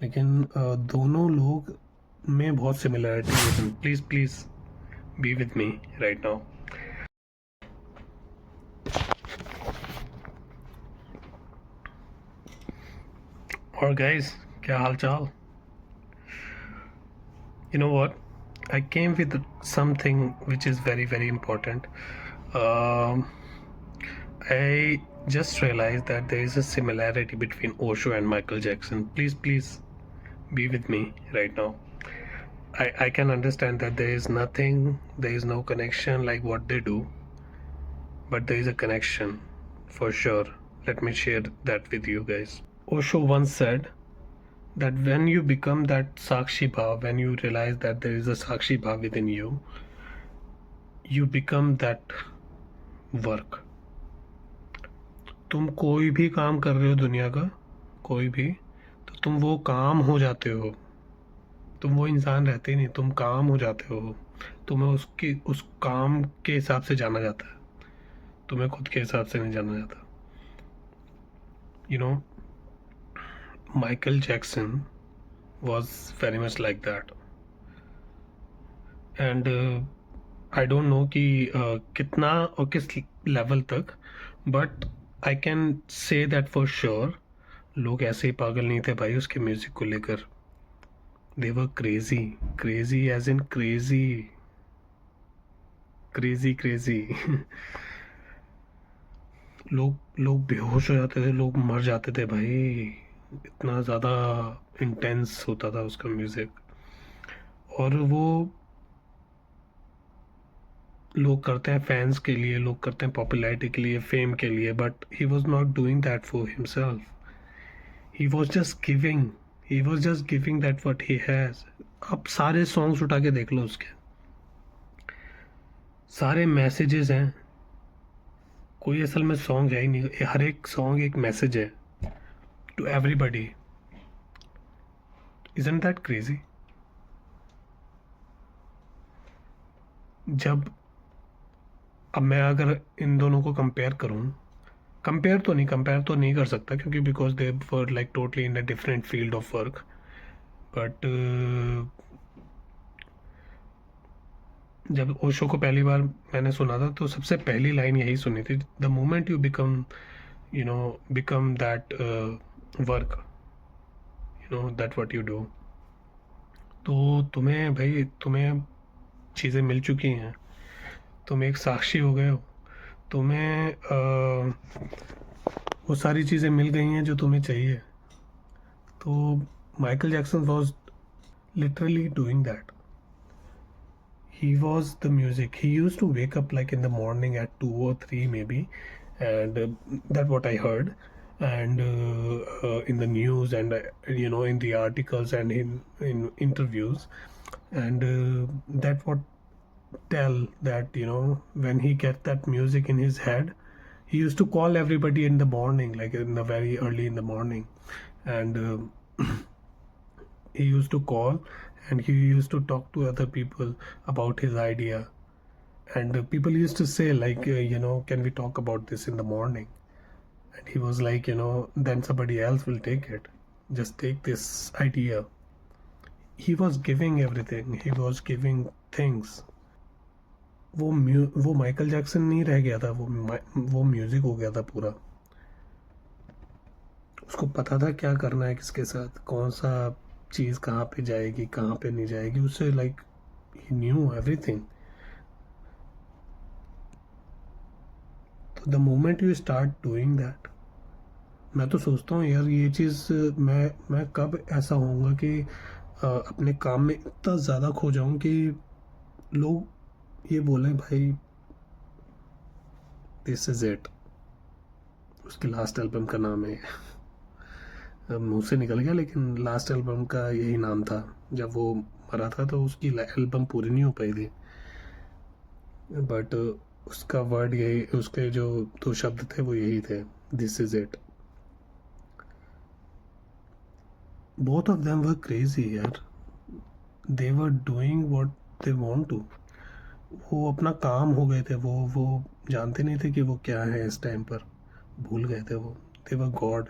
लेकिन दोनों लोग में बहुत सिमिलरिटी है। Please please be with me right now. और गाइस, क्या हाल चाल? You know what? I came with something which is very very important. Um, I just realized that there is a similarity between Osho and Michael Jackson. Please be with me right now. I can understand that there is no connection like what they do, but there is a connection for sure. Let me share that with you guys. Osho once said that when you become that Sakshi Bhav, when you realize that there is a Sakshi Bhav within you, you become that work. तुम कोई भी काम कर रहे हो दुनिया का, कोई भी, तो तुम वो काम हो जाते हो। तुम वो इंसान रहते ही नहीं, तुम काम हो जाते हो। तुम्हें उस काम के हिसाब से जाना जाता है, तुम्हें खुद के हिसाब से नहीं जाना जाता। You know, Michael Jackson was very much like that. And I don't know कि कितना और किस लेवल तक, but I can say that for sure लोग ऐसे ही पागल नहीं थे भाई उसके म्यूज़िक को लेकर। They were crazy, crazy as in crazy, crazy crazy. लोग बेहोश हो जाते थे, लोग मर जाते थे भाई, इतना ज़्यादा इंटेंस होता था उसका म्यूज़िक। और वो लोग करते हैं फैंस के लिए, लोग करते हैं पॉपुलैरिटी के लिए, फेम के लिए, but he was not doing that for himself. He was just giving, he was just giving that what he has. अब सारे सॉन्ग्स उठा के देख लो उसके, सारे मैसेजेस हैं। कोई असल में सॉन्ग है ही नहीं, हर एक सॉन्ग एक मैसेज है to everybody. Isn't that crazy? जब अब मैं अगर इन दोनों को कंपेयर तो नहीं कर सकता, क्योंकि because they were like totally in a different field of work. But जब ओशो को पहली बार मैंने सुना था तो सबसे पहली लाइन यही सुनी थी, the moment you become, you know, become that work, you know that what you do. तो तुम्हें भाई, तुम्हें चीज़ें मिल चुकी हैं, तुम एक साक्षी हो गए हो, तुम्हें वो सारी चीज़ें मिल गई हैं जो तुम्हें चाहिए। तो Michael Jackson was literally doing that. He was the music. He used to wake up like in the morning at 2 or 3 maybe, and that what I heard. And in the news, and you know, in the articles and in interviews, and that what tell that, you know, when he get that music in his head, he used to call everybody in the morning, like in the very early in the morning, and he used to call, and he used to talk to other people about his idea. And people used to say like, you know, can we talk about this in the morning? And he was like, you know, then somebody else will take it, just take this idea. He was giving everything, he was giving things. वो Michael Jackson नहीं रह गया था, वो music हो गया था पूरा। उसको पता था क्या करना है, किसके साथ कौन सा चीज़ कहाँ पे जाएगी, कहाँ पे नहीं जाएगी, उससे लाइक ही न्यू एवरीथिंग। तो the moment you start doing that, मैं तो सोचता हूँ यार ये चीज़, मैं कब ऐसा होऊंगा कि अपने काम में इतना ज़्यादा खो जाऊँ कि लोग ये बोलें भाई दिस इज़ इट। उसके लास्ट एल्बम का नाम है, मुंह से निकल गया, लेकिन लास्ट एल्बम का यही नाम था। जब वो मरा था तो उसकी एल्बम पूरी नहीं हो पाई थी, बट उसका वर्ड यही, उसके जो 2 शब्द थे वो यही थे, this is it. Both of them were crazy यार, they were doing what they want to. वो अपना काम हो गए थे, वो जानते नहीं थे कि वो क्या है इस टाइम पर, भूल गए थे वो, दे वर God.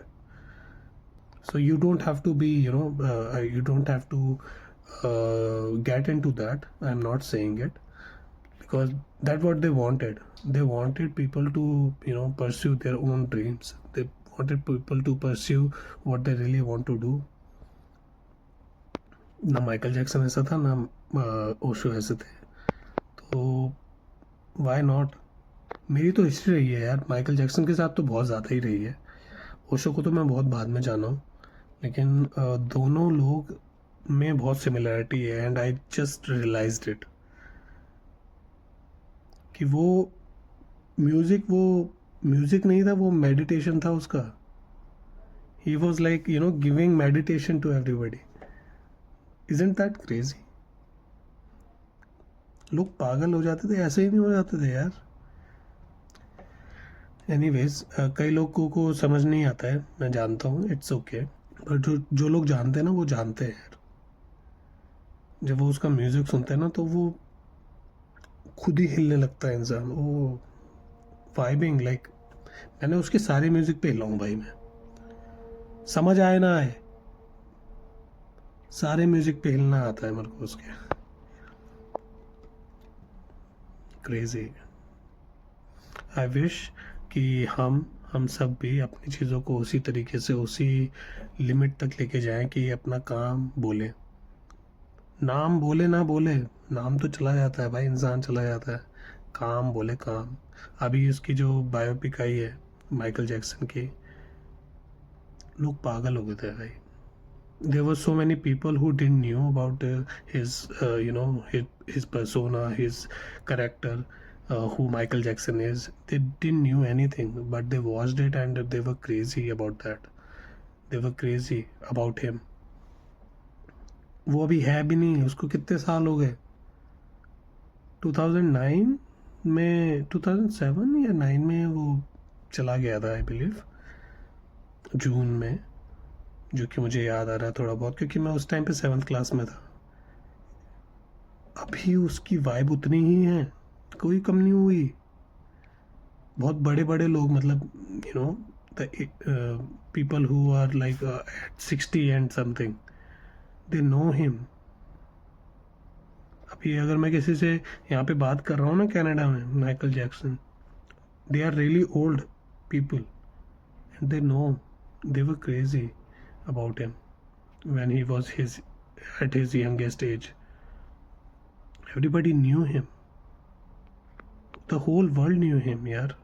So you don't have to be, you don't have to get into that. I'm not saying it, because that's what they wanted. They wanted people to, pursue their own dreams. They wanted people to pursue what they really want to do. ना Michael Jackson ऐसा था, ना ओशो ऐसे थे, तो why not. मेरी तो history रही है यार, माइकल जैक्सन के साथ तो बहुत ज़्यादा ही रही है. ओशो को तो मैं बहुत बाद में जाना हूँ, लेकिन दोनों लोग में बहुत सिमिलरिटी है. And I just realised it कि वो म्यूज़िक नहीं था, वो मेडिटेशन था उसका. He was like giving meditation to everybody. Isn't that crazy? लोग पागल हो जाते थे, ऐसे ही नहीं हो जाते थे यार. एनीवेज, कई लोगों को समझ नहीं आता है, मैं जानता हूँ, इट्स ओके. बट जो लोग जानते हैं ना, वो जानते हैं यार. जब वो उसका म्यूज़िक सुनते हैं ना, तो वो खुद ही हिलने लगता है इंसान. वो वाइबिंग लाइक, मैंने उसके सारे म्यूज़िक पे हिला हूँ भाई. मैं समझ आए ना आए, सारे म्यूज़िक पे हिलना आता है मेरे को उसके. क्रेजी. आई विश कि हम सब भी अपनी चीज़ों को उसी तरीके से, उसी लिमिट तक लेके जाएं कि अपना काम बोले. नाम बोले ना बोले, नाम तो चला जाता है भाई, इंसान चला जाता है. काम बोले, काम. अभी उसकी जो बायोपिक आई है माइकल जैक्सन की, लोग पागल हो गए थे भाई. There were so many people who didn't knew about his persona, his character, who Michael Jackson is. They didn't knew anything, but they watched it and they were crazy about that. They were crazy about him. वो अभी है भी नहीं, उसको कितने साल हो गए. 2009 में, 2007 या 9 में वो चला गया था, आई बिलीव जून में, जो कि मुझे याद आ रहा है थोड़ा बहुत, क्योंकि मैं उस टाइम पे 7th क्लास में था. अभी उसकी वाइब उतनी ही है, कोई कम नहीं हुई. बहुत बड़े बड़े लोग, मतलब the people who are like at 60 and something, they know him. अभी अगर मैं किसी से यहाँ पे बात कर रहा हूँ ना कनाडा में, Michael Jackson, they are really old people and they know, they were crazy about him when he was at his youngest age. Everybody knew him. The whole world knew him यार.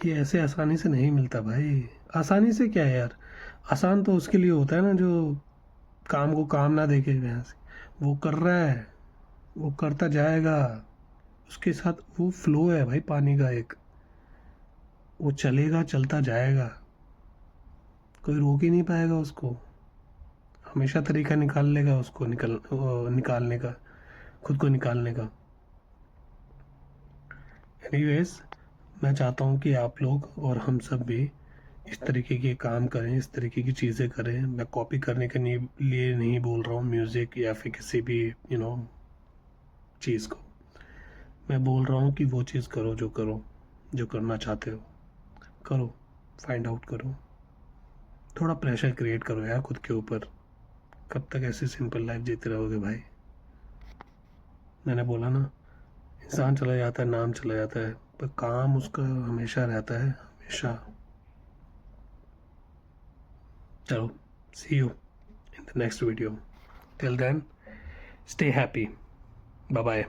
ये ऐसे आसानी से नहीं मिलता भाई. आसानी से क्या है यार, आसान तो उसके लिए होता है ना जो काम को काम ना देखे. यहाँ से वो कर रहा है, वो करता जाएगा, उसके साथ वो फ्लो है भाई पानी का एक, वो चलेगा, चलता जाएगा, कोई रोक ही नहीं पाएगा उसको. हमेशा तरीका निकाल लेगा उसको निकालने का, खुद को निकालने का. एनीवेज, मैं चाहता हूँ कि आप लोग और हम सब भी इस तरीके के काम करें, इस तरीके की चीज़ें करें. मैं कॉपी करने के लिए नहीं बोल रहा हूँ म्यूज़िक या फिर किसी भी चीज़ को. मैं बोल रहा हूँ कि वो चीज़ करो जो करना चाहते हो, करो, फाइंड आउट करो. थोड़ा प्रेशर क्रिएट करो यार खुद के ऊपर. कब तक ऐसी सिंपल लाइफ जीते रहोगे भाई. मैंने बोला ना, इंसान चला जाता है, नाम चला जाता है, पर काम उसका हमेशा रहता है, हमेशा. चलो, see you in the next video. Till then, stay happy. Bye bye.